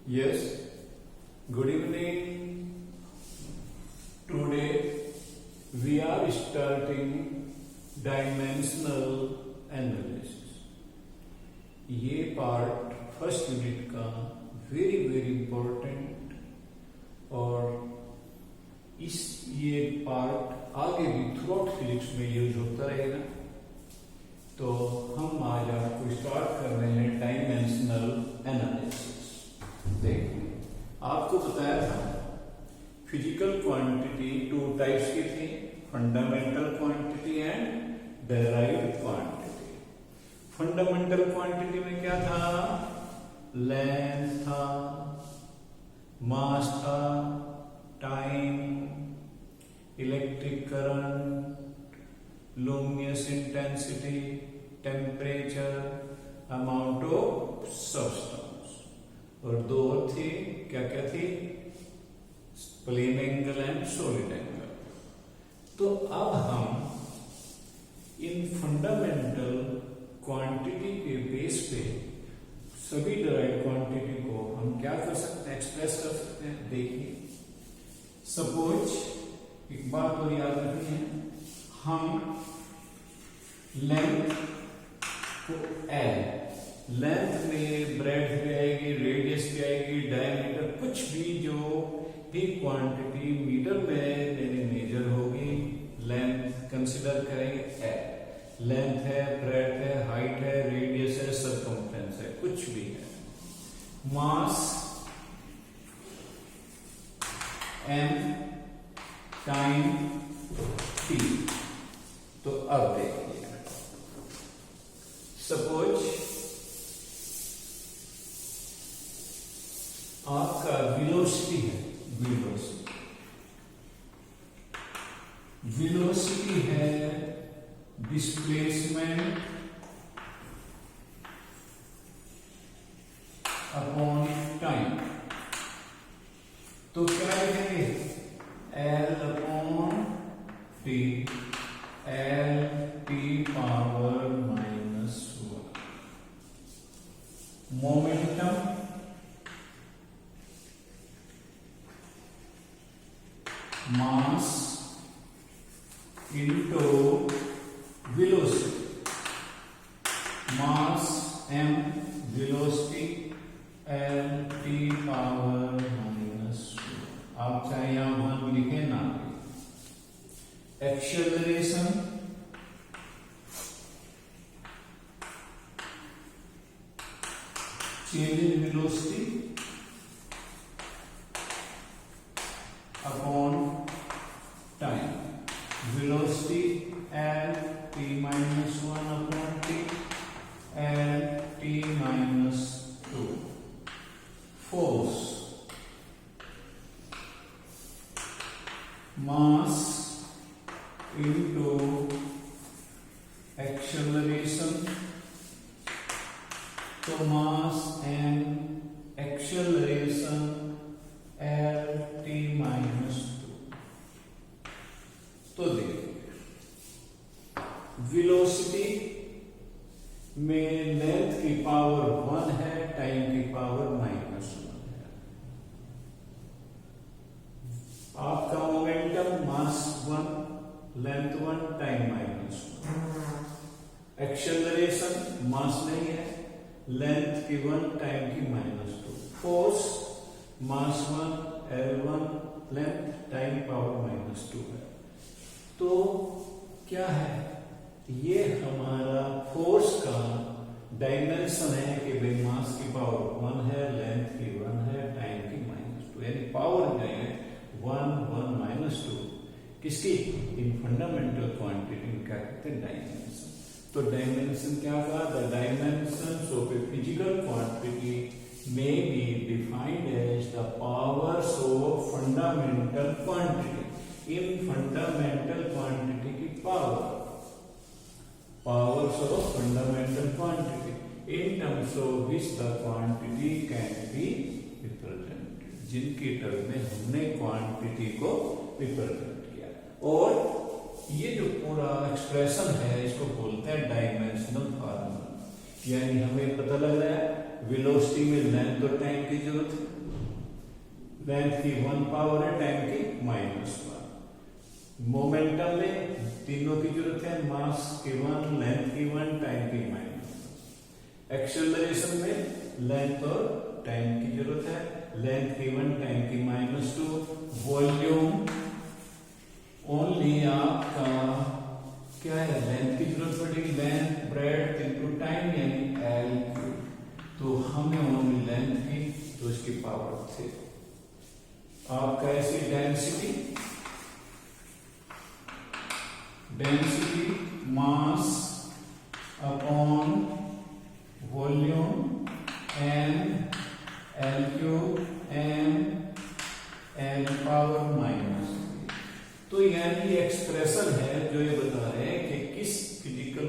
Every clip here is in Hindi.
Yes, good evening. Today we are starting dimensional analysis. ये पार्ट फर्स्ट यूनिट का वेरी इम्पोर्टेंट और ये पार्ट आगे भी थ्रू आउट फिजिक्स में यूज होता रहेगा। तो हम आज आपको स्टार्ट कर रहे हैं डायमेंशनल एनालिसिस। देखिए, आपको बताया था फिजिकल क्वांटिटी टू टाइप्स की थी, fundamental quantity and derived quantity. Fundamental quantity में क्या था? लेंथ था, मास था, time, electric current, luminous intensity, temperature, amount of substance. और दो और थी, क्या क्या थी? Plane angle and solid angle. तो अब हम इन फंडामेंटल क्वांटिटी के बेस पे सभी डिराइव्ड क्वांटिटी को हम क्या कर सकते हैं? एक्सप्रेस कर सकते हैं। देखिए, सपोज एक बात और याद रखनी है, हम लेंथ को एल, लेंथ में ब्रेड्थ भी आएगी, रेडियस भी आएगी, डायमीटर, कुछ भी जो भी क्वांटिटी मीटर में मेरी मेजर होगी, लेंथ कंसिडर करेंगे एल। लेंथ है, ब्रेड्थ है, हाइट है, रेडियस है, सरकमफ्रेंस है, कुछ भी है। मास एम, टाइम टी। तो अब देखिए, सपोज आपका वेलोसिटी है, वेलोसिटी है डिस्प्लेसमेंट अपॉन टाइम। तो क्या लिखेंगे? L upon T, L T power -1। Momentum mass into velocity, mass m, velocity l t power -1। आप चाहे यहां 1 लिखे ना। Acceleration change in velocity upon time. Velocity L T -1 upon T, L T -2। Force mass into acceleration. तो mass M, acceleration L T -2। तो देखिए, वेलोसिटी में लेंथ की पावर 1 है, टाइम की पावर -1 है। आपका momentum mass 1, length 1, time -1। Acceleration mass नहीं है, लेंथ की 1, टाइम की -2। फोर्स मास 1, L1, लेंथ, टाइम पावर -2 है। तो क्या है? ये हमारा फोर्स का डायमेंशन है कि भाई मास की पावर 1 है, लेंथ की 1 है, टाइम की -2, यानी पावर जो है 1, 1, -2 किसकी? इन फंडामेंटल क्वांटिटी क्या कहते हैं? डायमेंशन। तो डायमेंशन क्या था? The dimensions of a physical quantity may be defined as the powers of fundamental quantity। In fundamental quantity की powers of fundamental quantity in terms of which the quantity can be represented, जिनके टर्म में हमने क्वांटिटी को रिप्रेजेंट किया। और ये जो पूरा एक्सप्रेशन है इसको बोलते हैं डायमेंशनल फार्मूला। यानी हमें पता लग रहा है वेलोसिटी में लेंथ और टाइम की जरूरत है, लेंथ की 1 पावर है, टाइम की -1। मोमेंटम में तीनों की जरूरत है, मास की 1, लेंथ की 1, टाइम की -1। एक्सेलरेशन में लेंथ और टाइम की जरूरत है, लेंथ की 1, टाइम की -2। वॉल्यूम ओनली आपका क्या है, लेंथ की जरूरत पड़ेगी, लेंथ ब्रेड्थ इनटू टाइम यानी L क्यूब। तो हमें ओनली लेंथ की, तो इसकी पावर 3। आपका ऐसी density mass upon volume m L cube m L power -3। तो यानी एक्सप्रेशन है जो ये बता रहे हैं कि किस फिजिकल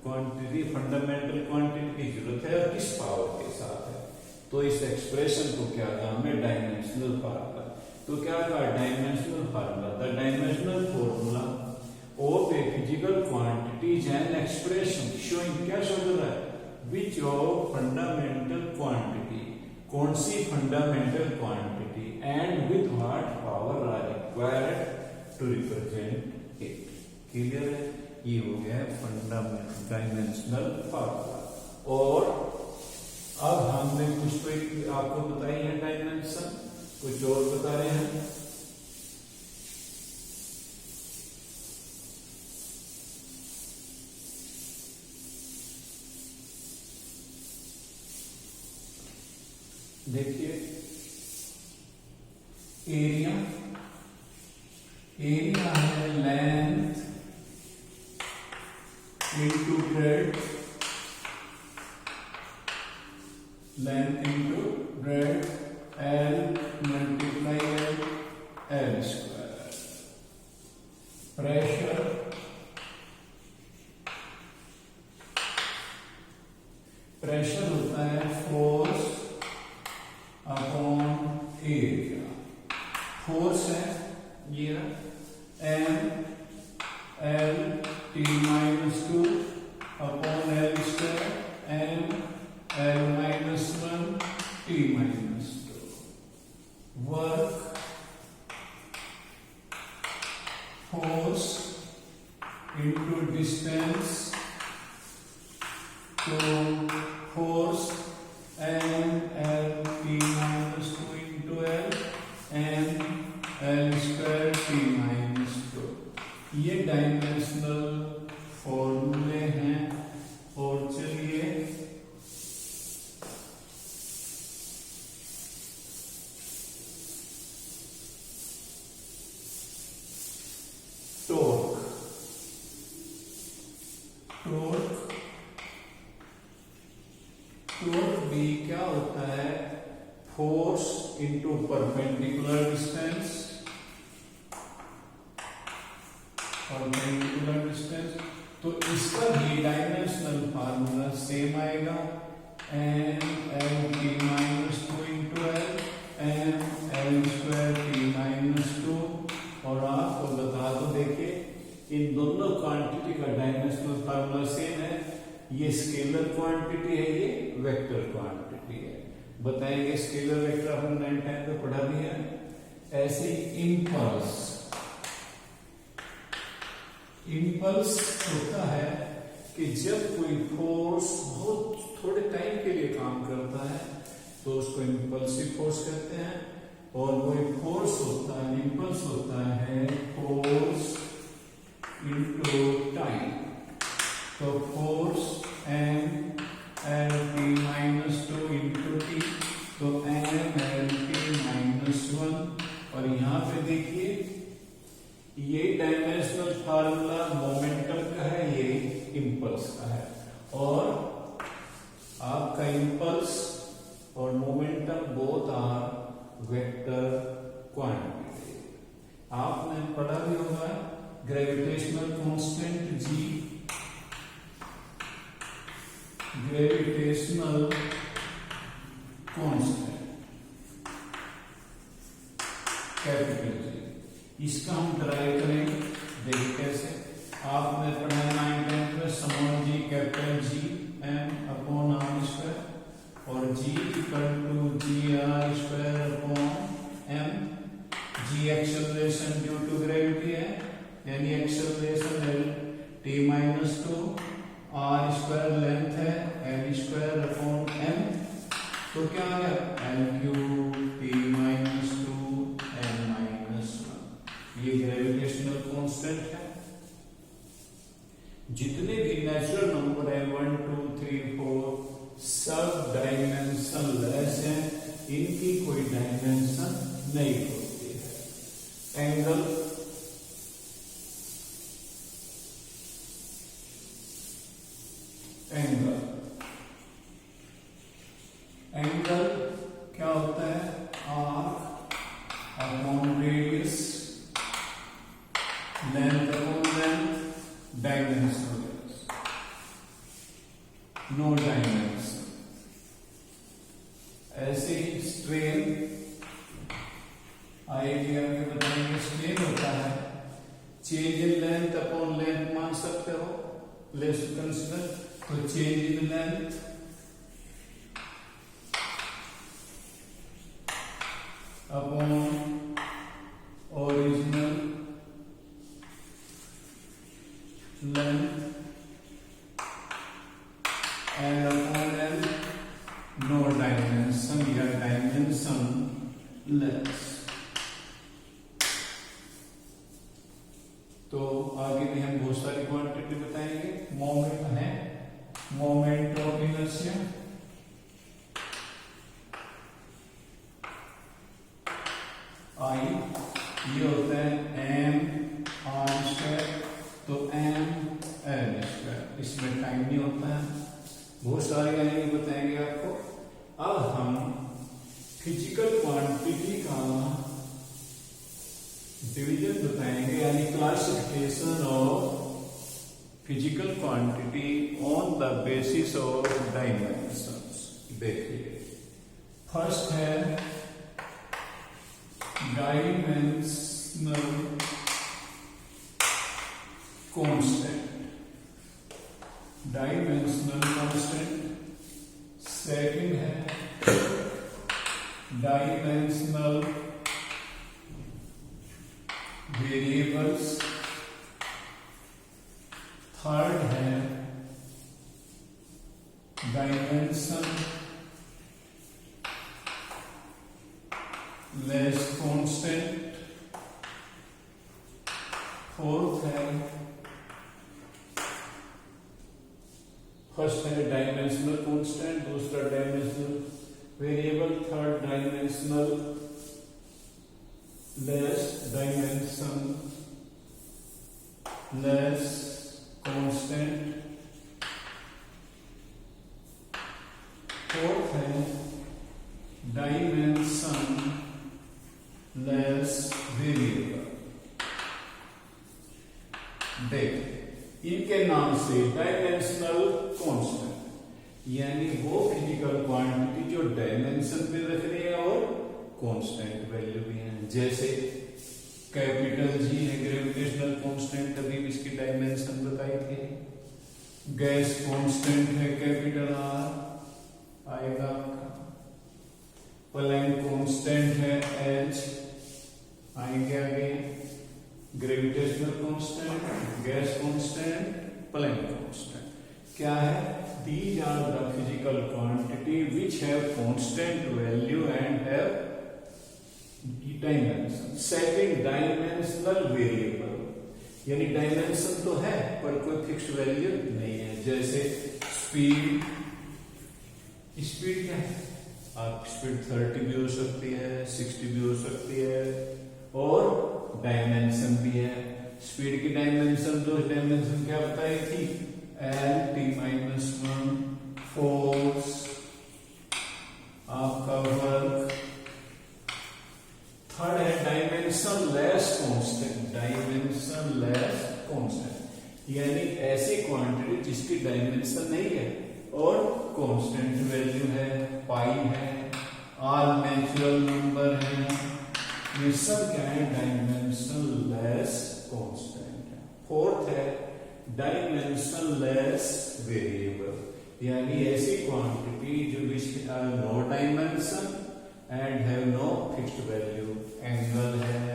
क्वांटिटी, फंडामेंटल क्वांटिटी की जरूरत है और किस पावर के साथ है। तो इस एक्सप्रेशन को क्या कहा हमने, डायमेंशनल फार्मूला। तो क्या कहा, dimensional formula, the dimensional formula of a physical quantities and expression showing, क्या शो कर रहा है, विच ऑफ फंडामेंटल क्वांटिटी, कौन सी fundamental quantity and with what power are required to represent it. Clear है, ये हो गया है फंडामेंटल डायमेंशनल फार्मूला। और अब हमने कुछ तो आपको बताई है डायमेंशन, कुछ और बता रहे हैं। देखिए एरिया है length into breadth, length into breadth, L multiply L square. Pressure होता है फोर्स अपॉन एरिया। फोर्स है ये m L T-2 upon L square, m L -1 T-2। Work force into distance, तो force m L T-2 into L, m L square T-2। ये डायमेंशनल फॉर्मूले हैं। और चलिए टॉर्क भी क्या होता है, फोर्स इंटू परपेंडिकुलर डिस्टेंस, तो इसका भी डायमेंशनल फार्मूला सेम आएगा, m L T-2 into L, m L square T-2। और आपको बता दो, देखिए इन दोनों क्वांटिटी का डायमेंशनल फार्मूला सेम है। ये स्केलर क्वांटिटी है, ये वेक्टर क्वांटिटी है। बताएंगे स्केलर वेक्टर हमने 9th टाइम पे पढ़ा भी है। ऐसे इंपल्स होता है कि जब कोई फोर्स बहुत थोड़े टाइम के लिए काम करता है तो उसको इंपल्सिव फोर्स कहते हैं। और वो फोर्स होता है, इंपल्स होता है फोर्स इंटू टाइम। तो force m L T-2 into T, तो m L T-1। और यहां पे देखिए ये डायमेंशनल फार्मूला मोमेंटम का है, ये इंपल्स का है। और आपका इंपल्स और momentum both are vector quantity. आपने पढ़ा भी होगा gravitational constant G, gravitational constant capital G, इसका हम ट्राई करेंगे। देखिए कैसे, आपने पढ़ा 9th में small g capital G m upon r square. g/m, g acceleration due to gravity है, यानी एक्सेलरेशन है t-2, r² लेंथ है l²/m, तो क्या आ गया l³ t-2 n-1, ये ग्रेविटेशनल कांस्टेंट है। जितने भी नेचुरल नंबर है 1 2 3 4 सब डायमेंशन लेस है, इनकी कोई डायमेंशन नहीं होती है। एंगल एंगल क्या होता है arc upon radius, length upon length, dimension no dimension. ऐसे ही स्ट्रेन आएगी, आगे बताएंगे। स्ट्रेन होता है change in length upon length, मान सकते हो, लेट्स कंसीडर, तो change in length upon original length and upon L no dimension या डायमेंशन लेस। तो आगे भी हम बहुत सारी क्वांटिटी बताएंगे। मोमेंट है, मोमेंट ऑफ इनर्शिया, आई, ये होता है m r², तो m l², इसमें टाइम नहीं होता है। बहुत सारे आएंगे, बताएंगे आपको। अब हम फिजिकल क्वांटिटी का डिवीजन बताएंगे, यानी classification of physical quantity on the basis of dimensions. देखिए, फर्स्ट है dimensional constant, dimensional constant. Second है डायमेंशनल वेरिएबल्स। थर्ड है डायमेंशन लेस कांस्टेंट। फोर्थ है, फर्स्ट है डायमेंशनल कांस्टेंट, दूसरा dimensional variable, third dimensional less, dimension less constant. Fourth है डायमेंशन लेस वेरिएबल। देख, इनके नाम से डायमेंशनल कांस्टेंट यानी वो फिजिकल क्वांटिटी जो डायमेंशन पे रख रही है और कांस्टेंट वैल्यू भी है। जैसे कैपिटल जी है ग्रेविटेशनल कांस्टेंट, तभी भी इसकी डायमेंशन बताई थी। गैस कांस्टेंट है कैपिटल आर आएगा आपका। प्लैंक कांस्टेंट है एच आएंगे आगे। Gravitational constant, gas constant, Planck constant क्या है? These are the physical quantity which have constant value and have dimension. Second, dimensional variable यानी डायमेंशन तो है पर कोई फिक्स्ड वैल्यू नहीं है। जैसे स्पीड, स्पीड क्या है? आप स्पीड 30 भी हो सकती है, 60 भी हो सकती है, और डायमेंशन भी है। स्पीड की डायमेंशन, दो डायमेंशन क्या बताई थी? L(t-1) फोर्स, आपका वर्क। थर्ड है dimensionless constant, dimension less constant यानी ऐसी क्वांटिटी जिसकी डायमेंशन नहीं है और कांस्टेंट वैल्यू है, पाई है, ऑल नेचुरल नंबर है, ये सब क्या है? डायमेंशन लेस कांस्टेंट है। फोर्थ है डायमेंशन लेस वेरिएबल यानी ऐसी क्वांटिटी जो which no dimension and have no fixed value. Angle है,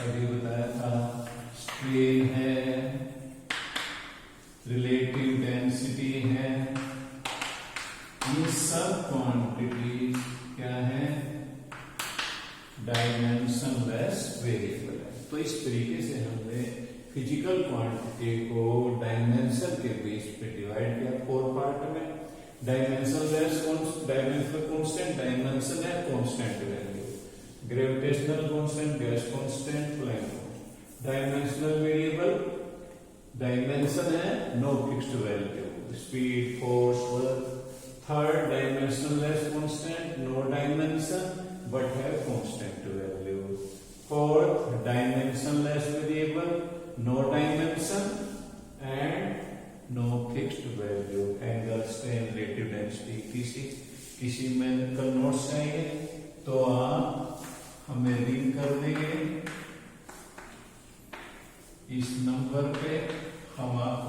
अभी बताया था, स्ट्रेन है, रिलेटिव डेंसिटी है, ये सब क्वांटिटी क्या है, डायमेंशनलेस वेरिएबल है। तो इस तरीके से हमने फिजिकल क्वांटिटी को डायमेंशन के बेस पे डिवाइड किया 4 पार्ट में। डायमेंशनलेस डायमेंशनल कांस्टेंट, डायमेंशन है constant value, gravitational constant, gas constant, Planck. Dimensional variable, dimension है no fixed value, speed, force, work. Third dimensionless constant, no dimension but have constant value. Fourth, dimensionless variable, no dimension and no fixed value. Angle, strain, relative density. किसी में कल नोट्स चाहिए तो आप हमें रिंग कर देंगे इस नंबर पे, हम आप